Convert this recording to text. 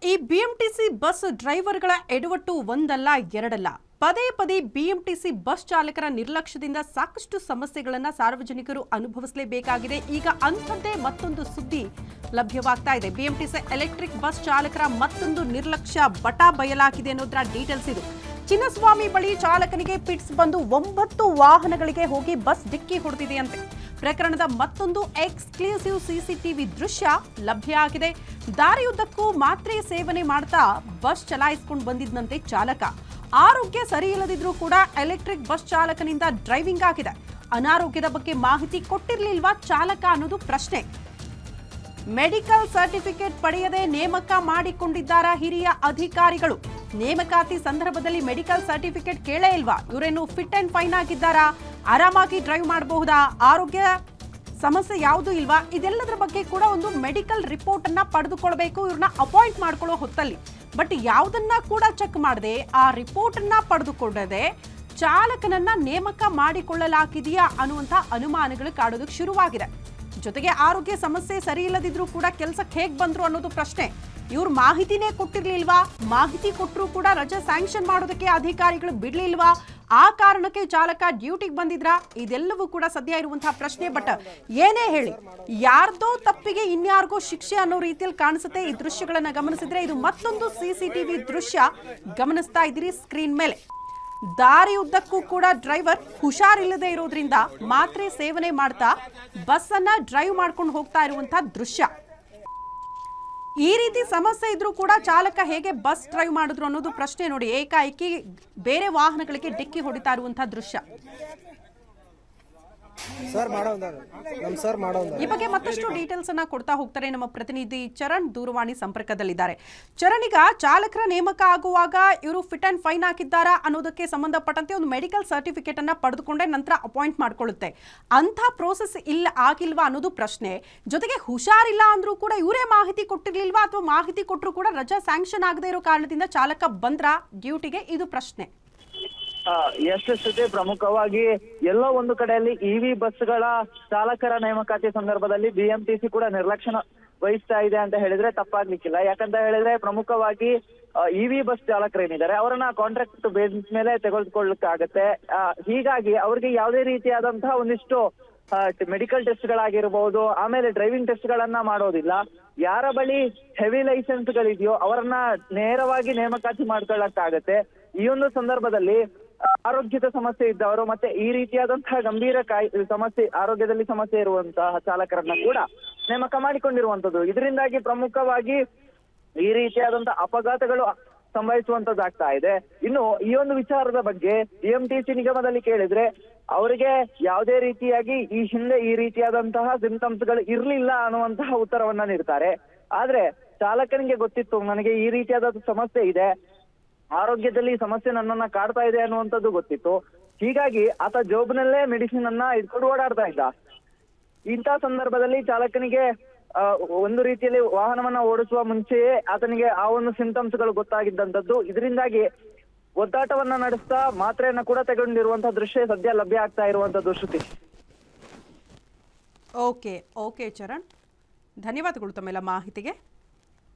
ಈ BMTC bus ಡ್ರೈವರ್ಗಳ ಎಡವಟ್ಟು ಒಂದಲ್ಲ ಎರಡಲ್ಲ. ಪದೇ ಪದೇ ಬಿಎಂಟಿಸಿ ಬಸ್ ಚಾಲಕರ ನಿರ್ಲಕ್ಷ್ಯದಿಂದ ಸಾಕಷ್ಟು ಸಮಸ್ಯೆಗಳನ್ನು ಸಾರ್ವಜನಿಕರು ಅನುಭವಿಸಲೇಬೇಕಾಗಿದೆ. ಈಗ ಅಂಥದ್ದೇ ಮತ್ತೊಂದು ಸುದ್ದಿ ಲಭ್ಯವಾಗ್ತಾ ಇದೆ. ಬಿಎಂಟಿಸಿ ಎಲೆಕ್ಟ್ರಿಕ್ ಬಸ್ ಚಾಲಕರ ಮತ್ತೊಂದು ನಿರ್ಲಕ್ಷ್ಯ ಬಟಾ ಬಯಲಾಗಿದೆ ಅನ್ನೋದರ ಡೀಟೇಲ್ಸ್ ಇದು. ಚಿನ್ನಸ್ವಾಮಿ ಬಳಿ ಚಾಲಕನಿಗೆ ಪಿಟ್ಸ್ ಬಂದು 9 ವಾಹನಗಳಿಗೆ ಹೋಗಿ ಬಸ್ ಡಿಕ್ಕಿ ಹೊಡೆದಿದೆಯಂತೆ. ಪ್ರಕರಣದ ಮತ್ತೊಂದು ಎಕ್ಸ್ಕ್ಲೂಸಿವ್ ಸಿಸಿಟಿವಿ ದೃಶ್ಯ ಲಭ್ಯ ಆಗಿದೆ. ದಾರಿಯುದ್ದಕ್ಕೂ ಮಾತ್ರೆ ಸೇವನೆ ಮಾಡ್ತಾ ಬಸ್ ಚಲಾಯಿಸಿಕೊಂಡು ಬಂದಿದ್ದಂತೆ ಚಾಲಕ. ಆರೋಗ್ಯ ಸರಿಯಿಲ್ಲದಿದ್ರೂ ಕೂಡ ಎಲೆಕ್ಟ್ರಿಕ್ ಬಸ್ ಚಾಲಕನಿಂದ ಡ್ರೈವಿಂಗ್ ಆಗಿದೆ. ಅನಾರೋಗ್ಯದ ಬಗ್ಗೆ ಮಾಹಿತಿ ಕೊಟ್ಟಿರಲಿಲ್ವಾ ಚಾಲಕ ಅನ್ನೋದು ಪ್ರಶ್ನೆ. ಮೆಡಿಕಲ್ ಸರ್ಟಿಫಿಕೇಟ್ ಪಡೆಯದೆ ನೇಮಕ ಮಾಡಿಕೊಂಡಿದ್ದಾರಾ ಹಿರಿಯ ಅಧಿಕಾರಿಗಳು? ನೇಮಕಾತಿ ಸಂದರ್ಭದಲ್ಲಿ ಮೆಡಿಕಲ್ ಸರ್ಟಿಫಿಕೇಟ್ ಕೇಳೇ ಇಲ್ವಾ? ಇವರೇನು ಫಿಟ್ ಅಂಡ್ ಫೈನ್ ಆಗಿದ್ದಾರಾ? ಆರಾಮಾಗಿ ಡ್ರೈವ್ ಮಾಡಬಹುದಾ? ಆರೋಗ್ಯ ಸಮಸ್ಯೆ ಯಾವುದೂ ಇಲ್ವಾ? ಇದೆಲ್ಲದರ ಬಗ್ಗೆ ಕೂಡ ಒಂದು ಮೆಡಿಕಲ್ ರಿಪೋರ್ಟ್ ಅನ್ನ ಪಡೆದುಕೊಳ್ಬೇಕು ಇವ್ರನ್ನ ಅಪಾಯಿಂಟ್ ಮಾಡ್ಕೊಳ್ಳೋ ಹೊತ್ತಲ್ಲಿ. ಬಟ್ ಯಾವುದನ್ನ ಕೂಡ ಚೆಕ್ ಮಾಡದೆ, ಆ ರಿಪೋರ್ಟ್ ಅನ್ನ ಪಡೆದುಕೊಳ್ಳದೆ ಚಾಲಕನನ್ನ ನೇಮಕ ಮಾಡಿಕೊಳ್ಳಲಾಗಿದೆಯಾ ಅನ್ನುವಂಥ ಅನುಮಾನಗಳು ಕಾಡೋದಕ್ಕೆ ಶುರುವಾಗಿದೆ. ಜೊತೆಗೆ ಆರೋಗ್ಯ ಸಮಸ್ಯೆ ಸರಿ ಇಲ್ಲದಿದ್ರೂ ಕೂಡ ಕೆಲಸಕ್ಕೆ ಹೇಗೆ ಬಂದ್ರು ಅನ್ನೋದು ಪ್ರಶ್ನೆ. ಇವ್ರು ಮಾಹಿತಿನೇ ಕೊಟ್ಟಿರ್ಲಿಲ್ವಾ? ಮಾಹಿತಿ ಕೊಟ್ಟರು ಕೂಡ ರಜೆ ಸ್ಯಾಂಕ್ಷನ್ ಮಾಡೋದಕ್ಕೆ ಅಧಿಕಾರಿಗಳು ಬಿಡ್ಲಿಲ್ವಾ? ಆ ಕಾರಣಕ್ಕೆ ಚಾಲಕ ಡ್ಯೂಟಿಗೆ ಬಂದಿದ್ರಾ? ಇದೆಲ್ಲವೂ ಕೂಡ ಸದ್ಯ ಇರುವಂತಹ ಪ್ರಶ್ನೆ. ಬಟ್ ಏನೇ ಹೇಳಿ, ಯಾರ್ದೋ ತಪ್ಪಿಗೆ ಇನ್ಯಾರಿಗೋ ಶಿಕ್ಷೆ ಅನ್ನೋ ರೀತಿಯಲ್ಲಿ ಕಾಣಿಸುತ್ತೆ. ಈ ದೃಶ್ಯಗಳನ್ನ ಗಮನಿಸಿದ್ರೆ ಇದು ಮತ್ತೊಂದು ಸಿಸಿಟಿವಿ ದೃಶ್ಯ ಗಮನಿಸ್ತಾ ಇದ್ದೀರಿ ಸ್ಕ್ರೀನ್ ಮೇಲೆ. ದಾರಿಯುದ್ದಕ್ಕೂ ಕೂಡ ಡ್ರೈವರ್ ಹುಷಾರಿಲ್ಲದೆ ಇರೋದ್ರಿಂದ ಮಾತ್ರೆ ಸೇವನೆ ಮಾಡ್ತಾ ಬಸ್ ಅನ್ನ ಡ್ರೈವ್ ಮಾಡ್ಕೊಂಡು ಹೋಗ್ತಾ ಇರುವಂತಹ ದೃಶ್ಯ. ಈ ರೀತಿ ಸಮಸ್ಯೆ ಇದ್ರೂ ಕೂಡ ಚಾಲಕ ಹೇಗೆ ಬಸ್ ಡ್ರೈವ್ ಮಾಡಿದ್ರು ಅನ್ನೋದು ಪ್ರಶ್ನೆ. ನೋಡಿ, ಏಕಾಏಕಿ ಬೇರೆ ವಾಹನಗಳಿಗೆ ಡಿಕ್ಕಿ ಹೊಡಿತಾ ಇರುವಂತಹ ದೃಶ್ಯ. ಈ ಬಗ್ಗೆ ಮತ್ತಷ್ಟು ಡೀಟೇಲ್ಸ್ ಅನ್ನ ಕೊಡ್ತಾ ಹೋಗ್ತಾರೆ ನಮ್ಮ ಪ್ರತಿನಿಧಿ ಚರಣ್ ದೂರವಾಣಿ ಸಂಪರ್ಕದಲ್ಲಿದ್ದಾರೆ. ಚರಣ್, ಈಗ ಚಾಲಕರ ನೇಮಕ ಆಗುವಾಗ ಇವರು ಫಿಟ್ ಅಂಡ್ ಫೈನ್ ಹಾಕಿದ್ದಾರಾ ಅನ್ನೋದಕ್ಕೆ ಸಂಬಂಧಪಟ್ಟಂತೆ ಒಂದು ಮೆಡಿಕಲ್ ಸರ್ಟಿಫಿಕೇಟ್ ಅನ್ನ ಪಡೆದುಕೊಂಡೆ ನಂತರ ಅಪಾಯಿಂಟ್ ಮಾಡ್ಕೊಳ್ಳುತ್ತೆ. ಅಂತ ಪ್ರೋಸೆಸ್ ಆಗಿಲ್ವಾ ಅನ್ನೋದು ಪ್ರಶ್ನೆ. ಜೊತೆಗೆ ಹುಷಾರಿಲ್ಲ ಅಂದ್ರೂ ಕೂಡ ಇವರೇ ಮಾಹಿತಿ ಕೊಟ್ಟಿರ್ಲಿಲ್ವಾ ಅಥವಾ ಮಾಹಿತಿ ಕೊಟ್ಟರು ಕೂಡ ರಜಾ ಸ್ಯಾಂಕ್ಷನ್ ಆಗದೆ ಇರೋ ಕಾರಣದಿಂದ ಚಾಲಕ ಬಂದ್ರ ಡ್ಯೂಟಿಗೆ? ಇದು ಪ್ರಶ್ನೆ. ಯಶಸ್ವಿತೆ ಪ್ರಮುಖವಾಗಿ ಎಲ್ಲೋ ಒಂದು ಕಡೆಯಲ್ಲಿ ಇವಿ ಬಸ್ಗಳ ಚಾಲಕರ ನೇಮಕಾತಿ ಸಂದರ್ಭದಲ್ಲಿ ಬಿಎಂಟಿಸಿ ಕೂಡ ನಿರ್ಲಕ್ಷ್ಯ ವಹಿಸ್ತಾ ಇದೆ ಅಂತ ಹೇಳಿದ್ರೆ ತಪ್ಪಾಗ್ಲಿಕ್ಕಿಲ್ಲ. ಯಾಕಂತ ಹೇಳಿದ್ರೆ ಪ್ರಮುಖವಾಗಿ ಇವಿ ಬಸ್ ಚಾಲಕರೇನಿದ್ದಾರೆ ಅವರನ್ನ ಕಾಂಟ್ರಾಕ್ಟ್ ಬೇಸ್ ಮೇಲೆ ತೆಗೆದುಕೊಳ್ಳಕ್ಕಾಗತ್ತೆ. ಹೀಗಾಗಿ ಅವ್ರಿಗೆ ಯಾವುದೇ ರೀತಿಯಾದಂತಹ ಒಂದಿಷ್ಟು ಮೆಡಿಕಲ್ ಟೆಸ್ಟ್ ಗಳಾಗಿರ್ಬಹುದು, ಆಮೇಲೆ ಡ್ರೈವಿಂಗ್ ಟೆಸ್ಟ್ ಗಳನ್ನ ಮಾಡೋದಿಲ್ಲ. ಯಾರ ಬಳಿ ಹೆವಿ ಲೈಸೆನ್ಸ್ ಗಳಿದೆಯೋ ಅವರನ್ನ ನೇರವಾಗಿ ನೇಮಕಾತಿ ಮಾಡ್ಕೊಳ್ಳಕ್ಕಾಗತ್ತೆ. ಈ ಒಂದು ಸಂದರ್ಭದಲ್ಲಿ ಆರೋಗ್ಯದ ಸಮಸ್ಯೆ ಇದ್ದವರು ಮತ್ತೆ ಈ ರೀತಿಯಾದಂತಹ ಗಂಭೀರ ಸಮಸ್ಯೆ, ಆರೋಗ್ಯದಲ್ಲಿ ಸಮಸ್ಯೆ ಇರುವಂತಹ ಚಾಲಕರನ್ನ ಕೂಡ ನೇಮಕ ಮಾಡಿಕೊಂಡಿರುವಂತದ್ದು. ಇದರಿಂದಾಗಿ ಪ್ರಮುಖವಾಗಿ ಈ ರೀತಿಯಾದಂತಹ ಅಪಘಾತಗಳು ಸಂಭವಿಸುವಂತದ್ದಾಗ್ತಾ ಇದೆ. ಇನ್ನು ಈ ಒಂದು ವಿಚಾರದ ಬಗ್ಗೆ ಬಿಎಂಟಿಸಿ ನಿಗಮದಲ್ಲಿ ಕೇಳಿದ್ರೆ ಅವರಿಗೆ ಯಾವುದೇ ರೀತಿಯಾಗಿ ಈ ಹಿಂದೆ ಈ ರೀತಿಯಾದಂತಹ ಸಿಂಪ್ಟಮ್ಸ್ ಗಳು ಇರ್ಲಿಲ್ಲ ಅನ್ನುವಂತಹ ಉತ್ತರವನ್ನ ನೀಡ್ತಾರೆ. ಆದ್ರೆ ಚಾಲಕನಿಗೆ ಗೊತ್ತಿತ್ತು, ನನಗೆ ಈ ರೀತಿಯಾದ ಸಮಸ್ಯೆ ಇದೆ, ಆರೋಗ್ಯದಲ್ಲಿ ಸಮಸ್ಯೆ ನನ್ನನ್ನ ಕಾಡ್ತಾ ಇದೆ ಅನ್ನುವಂಥದ್ದು ಗೊತ್ತಿತ್ತು. ಹೀಗಾಗಿ ಆತ ಜೋಬ್ನಲ್ಲೇ ಮೆಡಿಸಿನ್ ಅನ್ನ ಇಟ್ಕೊಂಡು ಓಡಾಡ್ತಾ ಇದ್ದ. ಇಂಥ ಸಂದರ್ಭದಲ್ಲಿ ಚಾಲಕನಿಗೆ ಒಂದು ರೀತಿಯಲ್ಲಿ ವಾಹನವನ್ನ ಓಡಿಸುವ ಮುಂಚೆಯೇ ಆತನಿಗೆ ಆ ಒಂದು ಸಿಂಪ್ಟಮ್ಸ್ ಗಳು ಗೊತ್ತಾಗಿದ್ದಂಥದ್ದು. ಇದರಿಂದಾಗಿ ಒದ್ದಾಟವನ್ನ ನಡೆಸ್ತಾ ಮಾತ್ರೆಯನ್ನ ಕೂಡ ತಗೊಂಡಿರುವಂತಹ ದೃಶ್ಯ ಸದ್ಯ ಲಭ್ಯ ಆಗ್ತಾ ಇರುವಂತದ್ದು. ಶ್ರುತಿ. ಓಕೆ ಚರಣ್, ಧನ್ಯವಾದಗಳು ತಮ್ಮೆಲ್ಲ ಮಾಹಿತಿಗೆ.